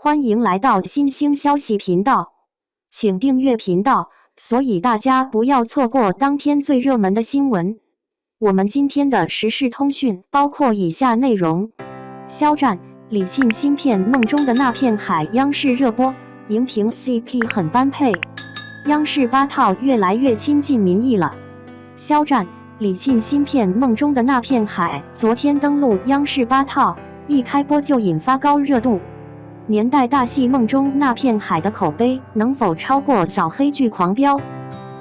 欢迎来到新兴消息频道，请订阅频道，所以大家不要错过当天最热门的新闻。我们今天的时事通讯包括以下内容：肖战、李沁新片《梦中的那片海》央视热播，荧屏 CP 很般配。央视8套越来越亲近民意了。肖战、李沁新片《梦中的那片海》昨天登陆央视8套，一开播就引发高热度。年代大戏《梦中那片海》的口碑能否超过扫黑剧《狂飙》？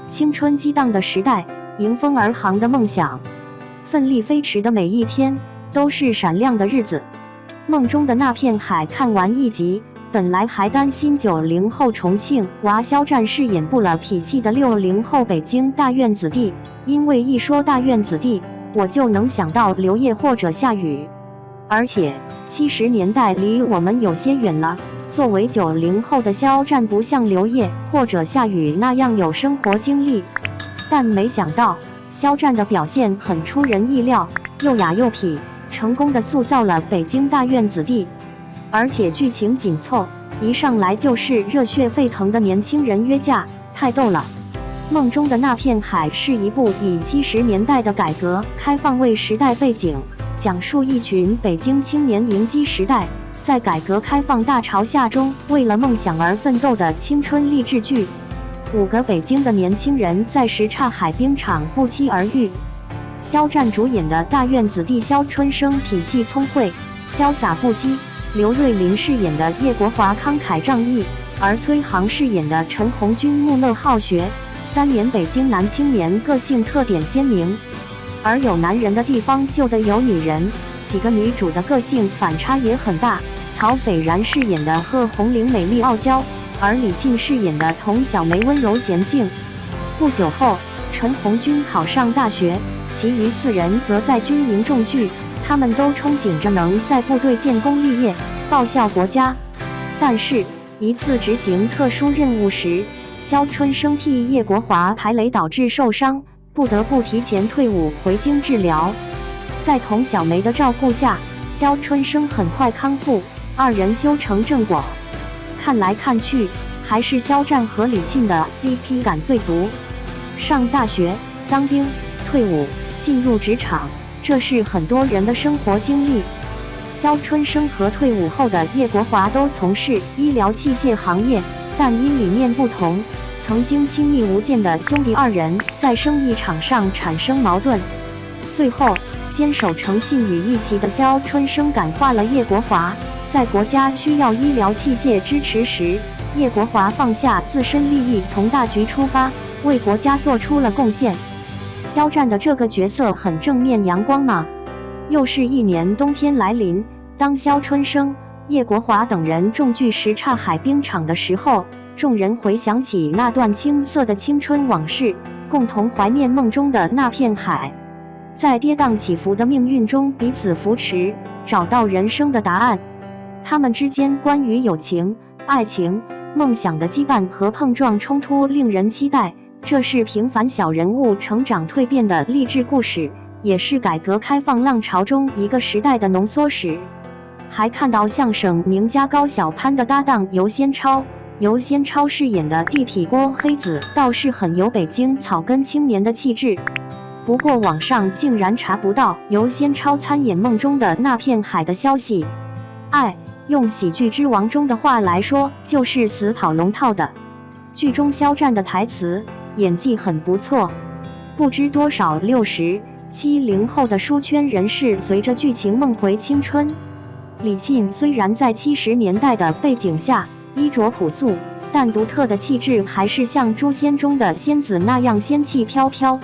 青春激荡的时代，迎风而航的梦想，奋力飞驰的每一天都是闪亮的日子。梦中的那片海看完一集，本来还担心90后重庆娃肖战饰演不了痞气的60后北京大院子弟，因为一说大院子弟，我就能想到刘烨或者夏雨。而且70年代离我们有些远了，作为90后的肖战不像刘烨或者夏雨那样有生活经历，但没想到肖战的表现很出人意料，又雅又痞，成功的塑造了北京大院子弟，而且剧情紧凑，一上来就是热血沸腾的年轻人约架，太逗了。梦中的那片海是一部以70年代的改革开放为时代背景，讲述一群北京青年迎击时代，在改革开放大潮下中为了梦想而奋斗的青春励志剧。5个北京的年轻人在什刹海冰场不期而遇。肖战主演的大院子弟肖春生痞气聪慧，潇洒不羁；刘瑞麟饰演的叶国华慷慨仗义，而崔航饰演的陈鸿钧木讷好学。3年北京男青年个性特点鲜明，而有男人的地方就得有女人，几个女主的个性反差也很大。曹斐然饰演的贺红玲美丽傲娇，而李沁饰演的童小梅温柔娴静。不久后，陈鸿钧考上大学，其余4人则在军营中聚，他们都憧憬着能在部队建功立业，报效国家。但是，一次执行特殊任务时，肖春生替叶国华排雷导致受伤，不得不提前退伍回京治疗。在童小梅的照顾下，肖春生很快康复，2人修成正果。看来看去，还是肖战和李沁的 CP 感最足。上大学、当兵、退伍、进入职场，这是很多人的生活经历。肖春生和退伍后的叶国华都从事医疗器械行业，但因理念不同，曾经亲密无间的兄弟2人在生意场上产生矛盾。最后，坚守诚信与义气的肖春生感化了叶国华，在国家需要医疗器械支持时，叶国华放下自身利益，从大局出发，为国家做出了贡献。肖战的这个角色很正面阳光嘛。又是一年冬天来临，当肖春生、叶国华等人重聚什刹海冰场的时候，众人回想起那段青涩的青春往事，共同怀念梦中的那片海，在跌宕起伏的命运中彼此扶持，找到人生的答案。他们之间关于友情、爱情、梦想的羁绊和碰撞冲突令人期待，这是平凡小人物成长蜕变的励志故事，也是改革开放浪潮中一个时代的浓缩史。还看到相声名家高晓攀的搭档尤先超，尤先超饰演的地痞郭黑子倒是很有北京草根青年的气质。不过网上竟然查不到尤先超参演梦中的那片海的消息。爱，用喜剧之王中的话来说，就是死跑龙套的。剧中肖战的台词、演技很不错，不知多少60、70后的书圈人士随着剧情梦回青春。李沁虽然在70年代的背景下衣着朴素，但独特的气质还是像诛仙中的仙子那样仙气飘飘、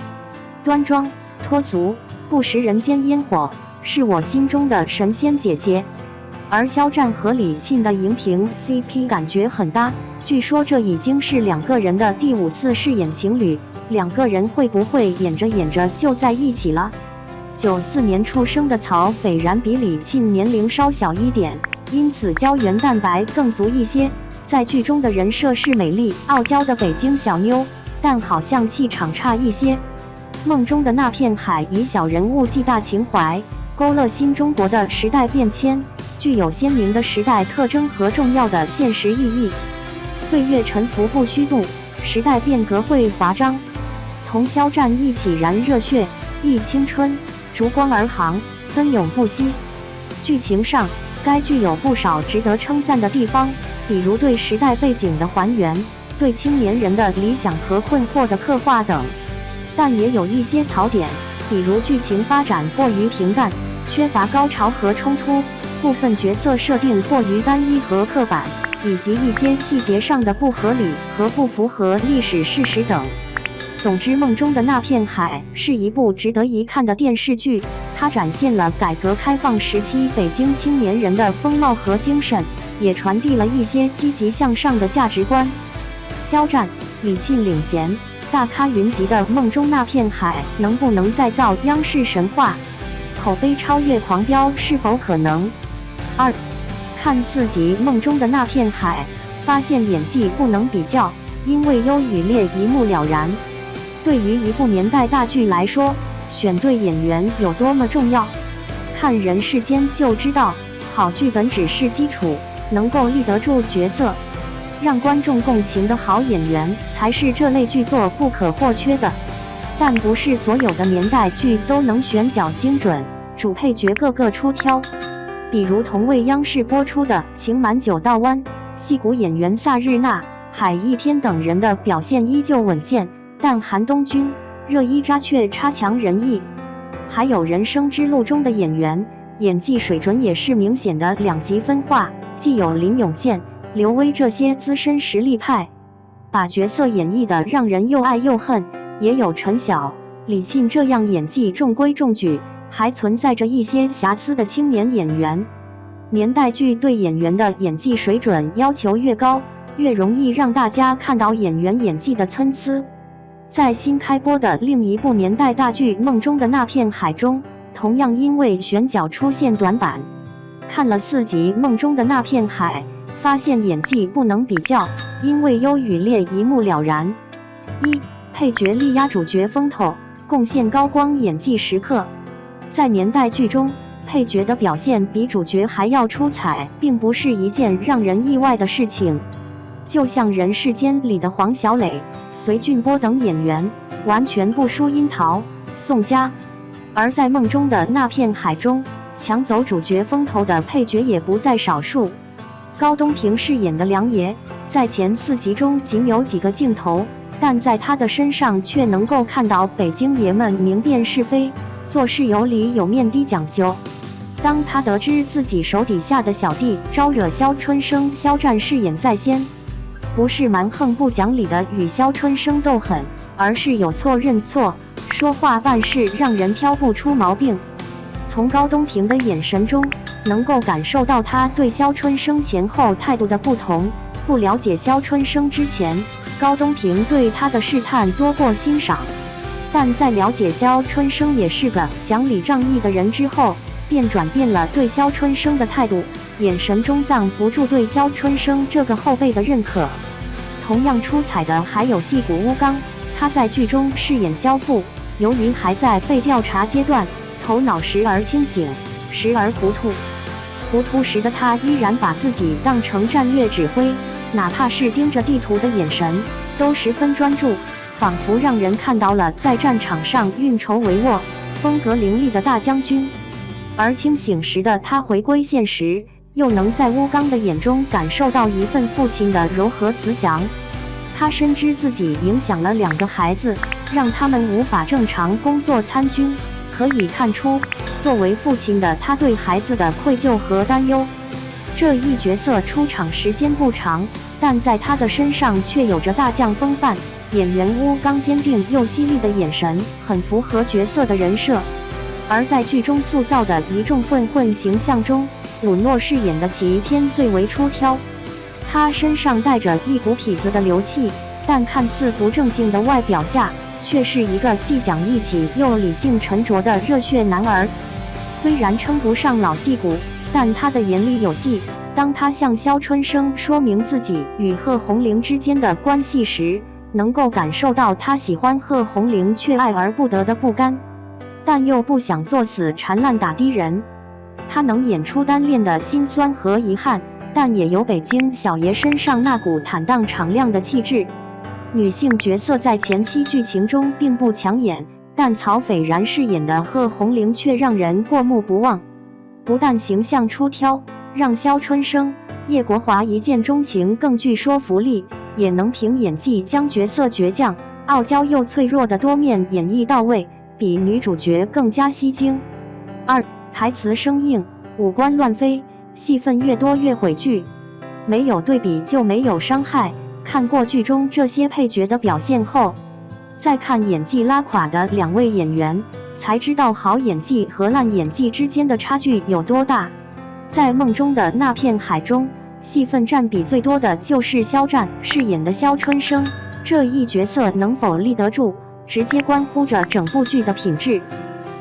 端庄脱俗，不食人间烟火，是我心中的神仙姐姐。而肖战和李沁的荧屏 CP 感觉很搭，据说这已经是2个人的第5次饰演情侣，2个人会不会演着演着就在一起了？94年出生的曹斐然比李沁年龄稍小一点，因此胶原蛋白更足一些。在剧中的人设是美丽傲娇的北京小妞，但好像气场差一些。梦中的那片海以小人物记大情怀，勾勒新中国的时代变迁，具有鲜明的时代特征和重要的现实意义。岁月沉浮不虚度，时代变革会华章。同肖战一起燃热血，忆青春，烛光而航，奔涌不息。剧情上，该剧有不少值得称赞的地方，比如对时代背景的还原，对青年人的理想和困惑的刻画等。但也有一些槽点，比如剧情发展过于平淡，缺乏高潮和冲突，部分角色设定过于单一和刻板，以及一些细节上的不合理和不符合历史事实等。总之，《梦中的那片海》是一部值得一看的电视剧，它展现了改革开放时期北京青年人的风貌和精神，也传递了一些积极向上的价值观。肖战、李沁领衔，大咖云集的《梦中那片海》能不能再造央视神话？口碑超越《狂飙》是否可能？2. 看4集《梦中的那片海》，发现演技不能比较，因为优与劣一目了然。对于一部年代大剧来说，选对演员有多么重要？看人世间就知道，好剧本只是基础，能够立得住角色，让观众共情的好演员才是这类剧作不可或缺的。但不是所有的年代剧都能选角精准，主配角个个出挑。比如同为央视播出的《情满九道湾》，戏骨演员萨日娜、海一天等人的表现依旧稳健，但韩东君、热依扎却差强人意。还有《人生之路》中的演员，演技水准也是明显的两极分化，既有林永健、刘威这些资深实力派，把角色演绎的让人又爱又恨，也有陈晓、李沁这样演技中规中矩，还存在着一些瑕疵的青年演员。年代剧对演员的演技水准要求越高，越容易让大家看到演员演技的参差。在新开播的另一部年代大剧《梦中的那片海》中，同样因为选角出现短板。看了4集《梦中的那片海》，发现演技不能比较，因为优与劣一目了然。1. 配角力压主角风头，贡献高光演技时刻。在年代剧中，配角的表现比主角还要出彩，并不是一件让人意外的事情。就像《人世间》里的黄小磊、隋俊波等演员，完全不输樱桃、宋佳。而在《梦中的那片海》中，抢走主角风头的配角也不在少数。高东平饰演的梁爷，在前4集中仅有几个镜头，但在他的身上却能够看到北京爷们明辨是非，做事有理有面低讲究。当他得知自己手底下的小弟招惹肖春生，肖战饰演在先，不是蛮横不讲理的与肖春生斗狠，而是有错认错，说话办事让人挑不出毛病。从高东平的眼神中，能够感受到他对肖春生前后态度的不同。不了解肖春生之前，高东平对他的试探多过欣赏，但在了解肖春生也是个讲理仗义的人之后，便转变了对肖春生的态度，眼神中藏不住对肖春生这个后辈的认可。同样出彩的还有戏骨乌刚，他在剧中饰演肖父，由于还在被调查阶段，头脑时而清醒，时而糊涂。糊涂时的他依然把自己当成战略指挥，哪怕是盯着地图的眼神都十分专注，仿佛让人看到了在战场上运筹帷幄、风格凌厉的大将军。而清醒时的他回归现实，又能在乌刚的眼中感受到一份父亲的柔和慈祥。他深知自己影响了2个孩子，让他们无法正常工作参军，可以看出作为父亲的他对孩子的愧疚和担忧。这一角色出场时间不长，但在他的身上却有着大将风范。演员乌刚坚定又犀利的眼神，很符合角色的人设。而在剧中塑造的一众混混形象中，鲁诺饰演的祁天最为出挑。他身上带着一股痞子的流气，但看似不正经的外表下，却是一个既讲义气又理性沉着的热血男儿。虽然称不上老戏骨，但他的眼里有戏。当他向肖春生说明自己与贺红玲之间的关系时，能够感受到他喜欢贺红玲却爱而不得的不甘，但又不想作死缠烂打的人。她能演出单恋的辛酸和遗憾，但也有北京小爷身上那股坦荡敞亮的气质。女性角色在前期剧情中并不抢眼，但曹斐然饰演的贺红玲却让人过目不忘。不但形象出挑，让肖春生、叶国华一见钟情更具说服力，也能凭演技将角色倔强、傲娇又脆弱的多面演绎到位，比女主角更加吸睛。2. 台词生硬，五官乱飞，戏份越多越毁剧。没有对比就没有伤害。看过剧中这些配角的表现后，再看演技拉垮的2位演员，才知道好演技和烂演技之间的差距有多大。在梦中的那片海中，戏份占比最多的就是肖战饰演的肖春生，这一角色能否立得住，直接关乎着整部剧的品质。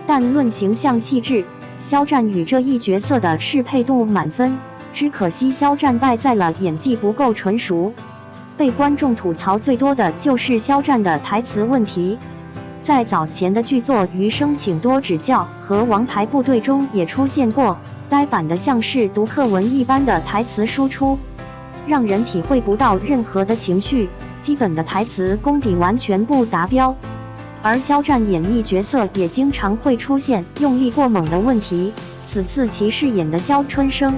但论形象气质，肖战与这一角色的适配度满分，只可惜肖战败在了演技不够纯熟。被观众吐槽最多的就是肖战的台词问题，在早前的剧作《余生请多指教》和《王牌部队》中也出现过，呆板的像是读课文一般的台词输出，让人体会不到任何的情绪，基本的台词功底完全不达标。而肖战演绎角色也经常会出现用力过猛的问题，此次其饰演的肖春生，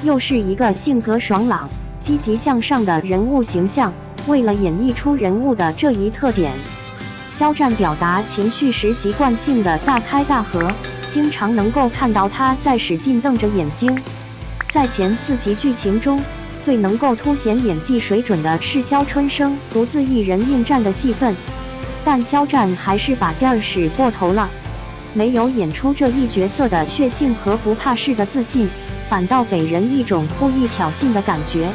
又是一个性格爽朗、积极向上的人物形象。为了演绎出人物的这一特点，肖战表达情绪时习惯性的大开大合，经常能够看到他在使劲瞪着眼睛。在前4集剧情中，最能够凸显演技水准的是肖春生独自一人应战的戏份，但肖战还是把劲儿使过头了，没有演出这一角色的血性和不怕事的自信，反倒给人一种故意挑衅的感觉。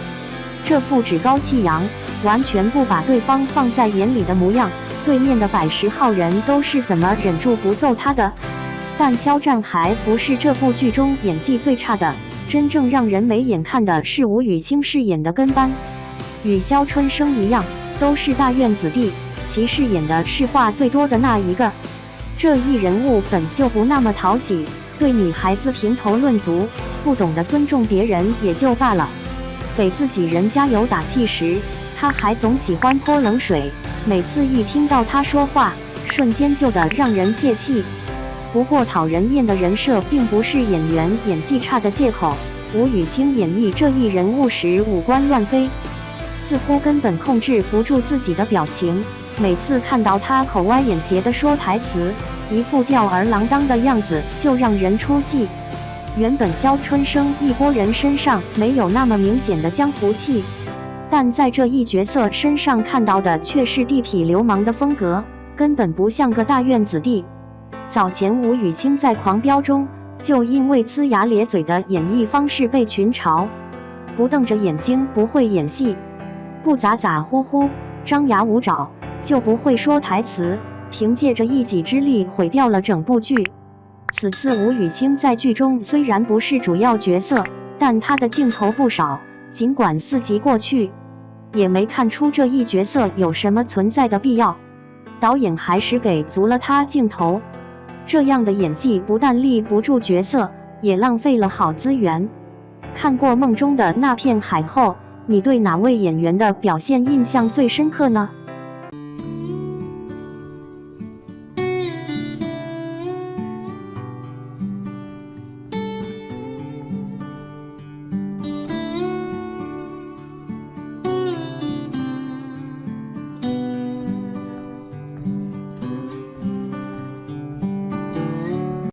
这副趾高气扬、完全不把对方放在眼里的模样，对面的110号人都是怎么忍住不揍他的？但肖战还不是这部剧中演技最差的，真正让人没眼看的是吴雨昕饰演的跟班，与肖春生一样，都是大院子弟，其饰演的是话最多的那一个。这一人物本就不那么讨喜，对女孩子评头论足，不懂得尊重别人也就罢了，给自己人加油打气时，他还总喜欢泼冷水，每次一听到他说话，瞬间就得让人泄气。不过讨人厌的人设并不是演员演技差的借口，吴雨昕演绎这一人物时五官乱飞，似乎根本控制不住自己的表情，每次看到他口歪眼斜地说台词，一副吊儿郎当的样子，就让人出戏。原本肖春生一拨人身上没有那么明显的江湖气，但在这一角色身上看到的却是地痞流氓的风格，根本不像个大院子弟。早前吴雨昕在《狂飙》中就因为呲牙咧嘴的演绎方式被群嘲，不瞪着眼睛不会演戏，不咋咋呼呼张牙舞爪就不会说台词，凭借着一己之力毁掉了整部剧。此次吴雨昕在剧中虽然不是主要角色，但她的镜头不少，尽管4集过去，也没看出这一角色有什么存在的必要，导演还是给足了她镜头。这样的演技不但立不住角色，也浪费了好资源。看过梦中的那片海后，你对哪位演员的表现印象最深刻呢？